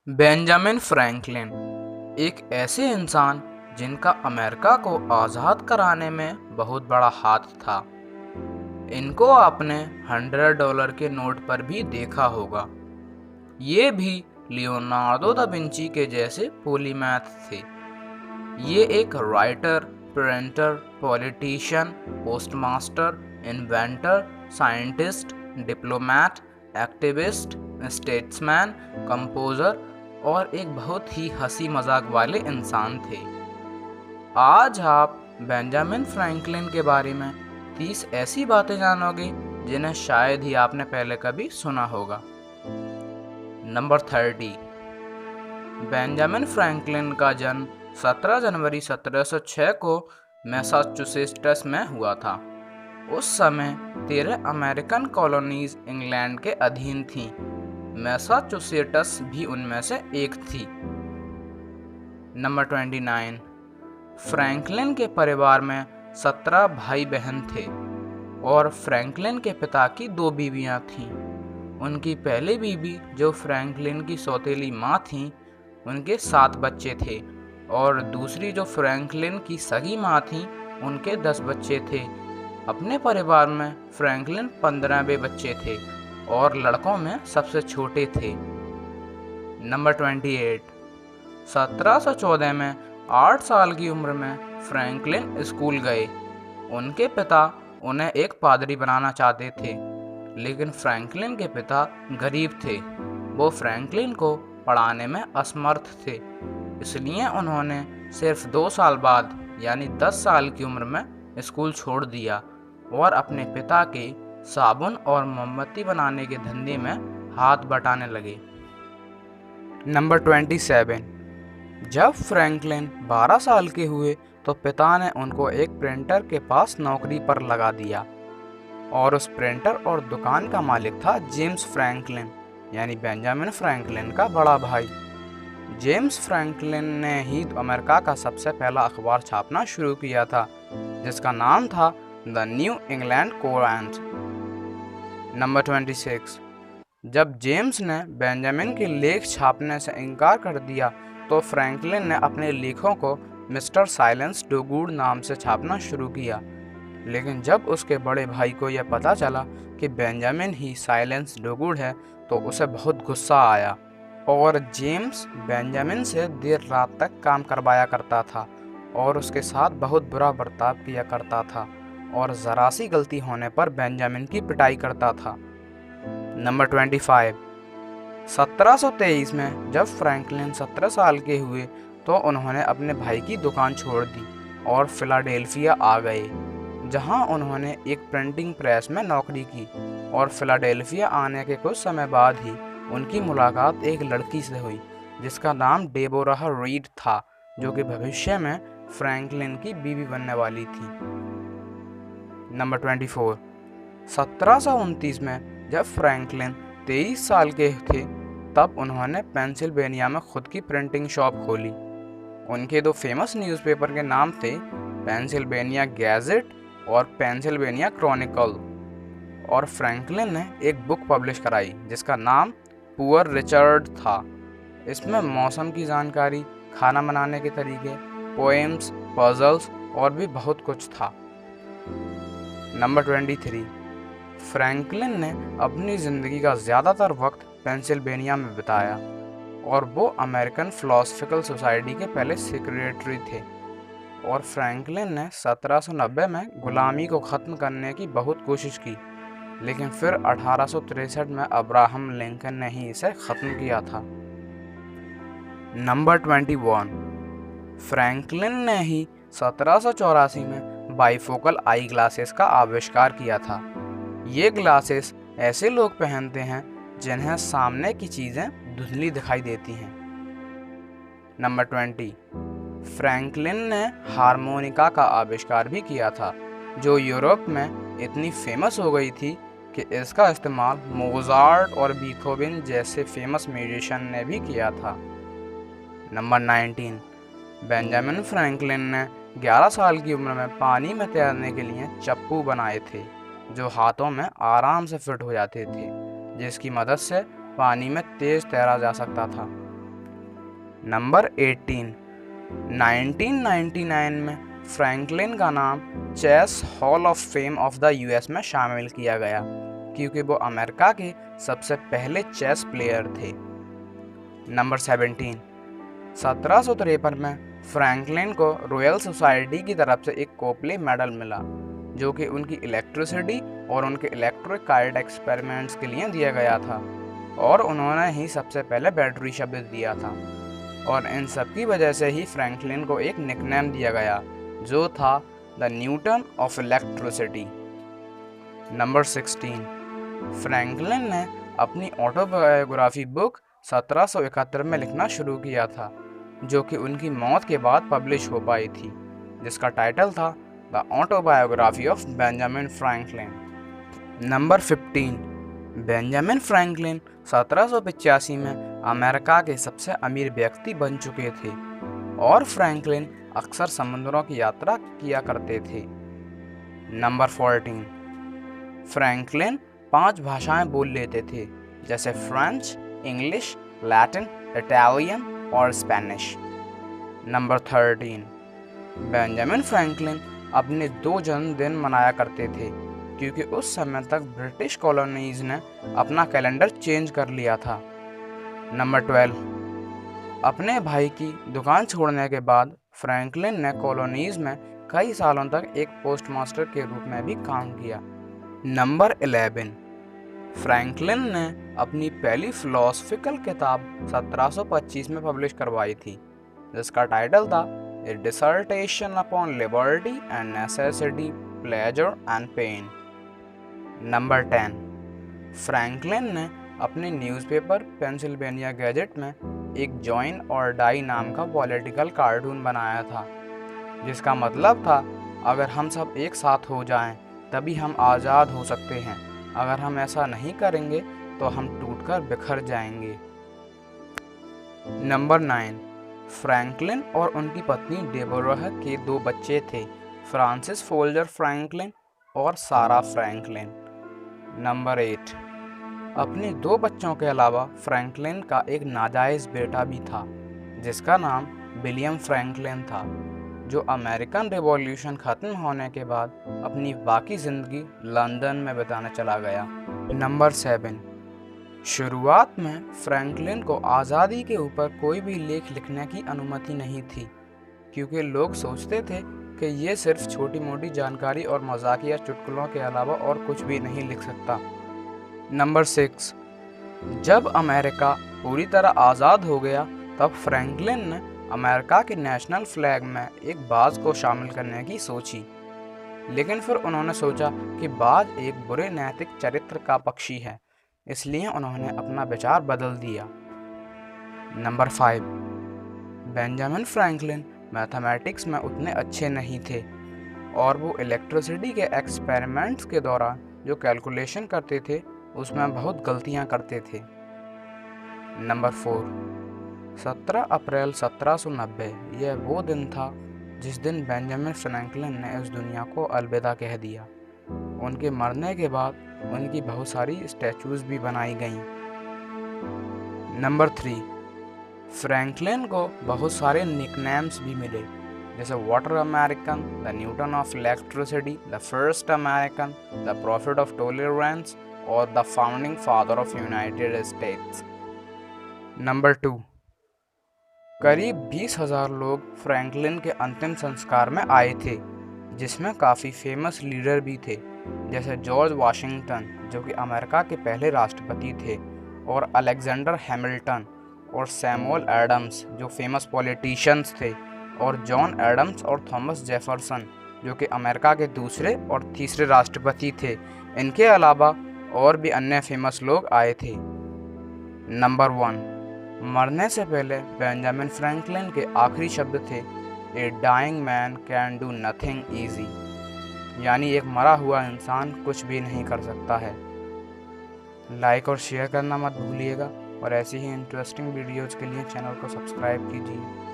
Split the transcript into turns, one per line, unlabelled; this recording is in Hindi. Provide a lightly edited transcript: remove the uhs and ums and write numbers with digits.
बेंजामिन फ्रैंकलिन एक ऐसे इंसान जिनका अमेरिका को आज़ाद कराने में बहुत बड़ा हाथ था। इनको आपने $100 के नोट पर भी देखा होगा। ये भी लियोनार्डो दा विंची के जैसे पॉलीमैथ थे। ये एक writer, printer, politician, postmaster, inventor, scientist, diplomat, activist, statesman, composer और एक बहुत ही हंसी मजाक वाले इंसान थे। आज आप बेंजामिन फ्रैंकलिन के बारे में 30 ऐसी बातें जानोगे जिन्हें शायद ही आपने पहले कभी सुना होगा। नंबर 30। बेंजामिन फ्रैंकलिन का जन्म 17 जनवरी 1706 को मैसाचुसेट्स में हुआ था। उस समय 13 अमेरिकन कॉलोनीज इंग्लैंड के अधीन थीं। मैसाचुसेट्स भी उनमें से एक थी। नंबर 29। फ्रैंकलिन के परिवार में 17 भाई बहन थे और फ्रैंकलिन के पिता की 2 बीवियां थीं। उनकी पहली बीवी जो फ्रैंकलिन की सौतेली माँ थीं, उनके 7 बच्चे थे और दूसरी जो फ्रैंकलिन की सगी माँ थीं, उनके 10 बच्चे थे। अपने परिवार में फ्रैंकलिन 15वें बच्चे थे और लड़कों में सबसे छोटे थे। नंबर 28। 1714 में 8 साल की उम्र में फ्रैंकलिन स्कूल गए। उनके पिता उन्हें एक पादरी बनाना चाहते थे, लेकिन फ्रैंकलिन के पिता गरीब थे। वो फ्रैंकलिन को पढ़ाने में असमर्थ थे, इसलिए उन्होंने सिर्फ 2 साल बाद यानी 10 साल की उम्र में स्कूल छोड़ दिया और अपने पिता के साबुन और मोमबत्ती बनाने के धंधे में हाथ बटाने लगे। नंबर 27। जब फ्रैंकलिन 12 साल के हुए तो पिता ने उनको एक प्रिंटर के पास नौकरी पर लगा दिया और उस प्रिंटर और दुकान का मालिक था जेम्स फ्रैंकलिन, यानी बेंजामिन फ्रैंकलिन का बड़ा भाई। जेम्स फ्रैंकलिन ने ही अमेरिका का सबसे पहला अखबार छापना शुरू किया था, जिसका नाम था द न्यू इंग्लैंड कोरंट। नंबर 26। जब जेम्स ने बेंजामिन के लेख छापने से इनकार कर दिया तो फ्रैंकलिन ने अपने लेखों को मिस्टर साइलेंस डोगूड नाम से छापना शुरू किया। लेकिन जब उसके बड़े भाई को यह पता चला कि बेंजामिन ही साइलेंस डोगूड है तो उसे बहुत गुस्सा आया और जेम्स बेंजामिन से देर रात तक काम करवाया करता था और उसके साथ बहुत बुरा बर्ताव किया करता था और ज़रा सी गलती होने पर बेंजामिन की पिटाई करता था। नंबर 25। 1723 में जब फ्रैंकलिन 17 साल के हुए तो उन्होंने अपने भाई की दुकान छोड़ दी और फिलाडेल्फिया आ गए, जहां उन्होंने एक प्रिंटिंग प्रेस में नौकरी की। और फिलाडेल्फिया आने के कुछ समय बाद ही उनकी मुलाकात एक लड़की से हुई जिसका नाम डेबोरा रीड था, जो कि भविष्य में फ्रैंकलिन की बीवी बनने वाली थी। नंबर 24। 1729 में जब फ्रैंकलिन 23 साल के थे तब उन्होंने पेंसिल्वेनिया में खुद की प्रिंटिंग शॉप खोली। उनके 2 फेमस न्यूज़पेपर के नाम थे पेंसिल्वेनिया गैजेट और पेंसिल्वेनिया क्रॉनिकल। और फ्रैंकलिन ने एक बुक पब्लिश कराई जिसका नाम पुअर रिचर्ड था। इसमें मौसम की जानकारी, खाना बनाने के तरीके, पोएम्स, पजल्स और भी बहुत कुछ था। नंबर 23। फ्रैंकलिन ने अपनी ज़िंदगी का ज़्यादातर वक्त पेंसिल्वेनिया में बिताया और वो अमेरिकन फ़िलासफ़िकल सोसाइटी के पहले सेक्रेटरी थे। और फ्रैंकलिन ने 1790 में गुलामी को ख़त्म करने की बहुत कोशिश की, लेकिन फिर 1863 में अब्राहम लिंकन ने ही इसे ख़त्म किया था। नंबर 21। फ्रैंकलिन ने ही 1784 में बाइफोकल आई ग्लासेस का आविष्कार किया था। ये ग्लासेस ऐसे लोग पहनते हैं जिन्हें सामने की चीज़ें धुंधली दिखाई देती हैं। नंबर 20। फ्रैंकलिन ने हारमोनिका का आविष्कार भी किया था, जो यूरोप में इतनी फेमस हो गई थी कि इसका इस्तेमाल मोजार्ट और बीथोवन जैसे फेमस म्यूजिशियन ने भी किया था। नंबर 19। बेंजामिन फ्रैंकलिन ने 11 साल की उम्र में पानी में तैरने के लिए चप्पू बनाए थे, जो हाथों में आराम से फिट हो जाते थे, जिसकी मदद से पानी में तेज तैरा जा सकता था। नंबर 18, 1999 में फ्रैंकलिन का नाम chess hall of fame of the US में शामिल किया गया क्योंकि वो अमेरिका के सबसे पहले चेस प्लेयर थे। नंबर 17, 1753 में फ्रैंकलिन को रॉयल सोसाइटी की तरफ से एक कोपले मेडल मिला जो कि उनकी इलेक्ट्रिसिटी और उनके इलेक्ट्रिक कार्ड एक्सपेरिमेंट्स के लिए दिया गया था, और उन्होंने ही सबसे पहले बैटरी शब्द दिया था, और इन सब की वजह से ही फ्रैंकलिन को एक निकनेम दिया गया जो था the Newton of electricity. Number 16, Franklin ने अपनी ऑटोबायोग्राफी बुक 1771 में लिखना शुरू किया था जो कि उनकी मौत के बाद पब्लिश हो पाई थी, जिसका टाइटल था the autobiography of Benjamin Franklin. Number 15, Benjamin Franklin 1785 में अमेरिका के सबसे अमीर व्यक्ति बन चुके थे और फ्रैंकलिन अक्सर समुद्रों की यात्रा किया करते थे। नंबर 14, फ्रैंकलिन 5 भाषाएं बोल लेते थे जैसे फ्रेंच, इंग्लिश, लैटिन, इटालियन और स्पेनिश। नंबर 13, बेंजामिन फ्रैंकलिन अपने 2 जन्मदिन मनाया करते थे क्योंकि उस समय तक ब्रिटिश कॉलोनीज ने अपना कैलेंडर चेंज कर लिया था। नंबर 12, अपने भाई की दुकान छोड़ने के बाद फ्रैंकलिन ने कॉलोनीज में कई सालों तक एक पोस्टमास्टर के रूप में भी काम किया। नंबर 11, फ्रैंकलिन ने अपनी पहली फिलोसफिकल किताब 1725 में पब्लिश करवाई थी जिसका टाइटल था a dissertation upon liberty and necessity, pleasure and pain. Number 10, Franklin ने अपने न्यूज़पेपर पेंसिल्वेनिया गैजेट में एक जॉइन और डाई नाम का पॉलिटिकल कार्टून बनाया था जिसका मतलब था अगर हम सब एक साथ हो जाएं तभी हम आज़ाद हो सकते हैं, अगर हम ऐसा नहीं करेंगे तो हम टूटकर बिखर जाएंगे। नंबर 9, फ्रैंकलिन और उनकी पत्नी डेबोरा के 2 बच्चे थे, फ्रांसिस फोल्जर फ्रैंकलिन और सारा फ्रैंकलिन। नंबर 8, अपने 2 बच्चों के अलावा फ्रैंकलिन का एक नाजायज़ बेटा भी था जिसका नाम विलियम फ्रैंकलिन था जो अमेरिकन रिवॉल्यूशन ख़त्म होने के बाद अपनी बाकी ज़िंदगी लंदन में बिताने चला गया। नंबर 7, शुरुआत में फ्रैंकलिन को आज़ादी के ऊपर कोई भी लेख लिखने की अनुमति नहीं थी क्योंकि लोग सोचते थे कि ये सिर्फ छोटी मोटी जानकारी और मजाकिया चुटकुलों के अलावा और कुछ भी नहीं लिख सकता। नंबर 6, जब अमेरिका पूरी तरह आज़ाद हो गया तब फ्रैंकलिन ने अमेरिका के नेशनल फ्लैग में एक बाज को शामिल करने की सोची, लेकिन फिर उन्होंने सोचा कि बाज एक बुरे नैतिक चरित्र का पक्षी है, इसलिए उन्होंने अपना विचार बदल दिया। नंबर 5, बेंजामिन फ्रैंकलिन मैथमेटिक्स में उतने अच्छे नहीं थे और वो इलेक्ट्रिसिटी के एक्सपेरिमेंट्स के दौरान जो कैलकुलेशन करते थे उसमें बहुत गलतियां करते थे। नंबर 4, 17 अप्रैल 1790 यह वो दिन था जिस दिन बेंजामिन फ्रैंकलिन ने इस दुनिया को अलविदा कह दिया। उनके मरने के बाद उनकी बहुत सारी स्टैचूज भी बनाई गईं। नंबर 3, फ्रैंकलिन को बहुत सारे निकनेम्स भी मिले जैसे water American, the Newton of electricity, the first American, the prophet of tolerance और the founding father of United States. Number 2, करीब 20,000 लोग फ्रैंकलिन के अंतिम संस्कार में आए थे जिसमें काफ़ी फेमस लीडर भी थे जैसे जॉर्ज वाशिंगटन जो कि अमेरिका के पहले राष्ट्रपति थे, और अलेक्जेंडर हैमिल्टन और सैमुअल एडम्स जो फेमस पॉलिटिशियंस थे, और जॉन एडम्स और थॉमस जेफरसन जो कि अमेरिका के दूसरे और तीसरे राष्ट्रपति थे। इनके अलावा और भी अन्य फेमस लोग आए थे। नंबर 1, मरने से पहले बेंजामिन फ्रैंकलिन के आखिरी शब्द थे a dying man can do nothing easy, यानी एक मरा हुआ इंसान कुछ भी नहीं कर सकता है। लाइक और शेयर करना मत भूलिएगा और ऐसी ही इंटरेस्टिंग वीडियोज़ के लिए चैनल को सब्सक्राइब कीजिए।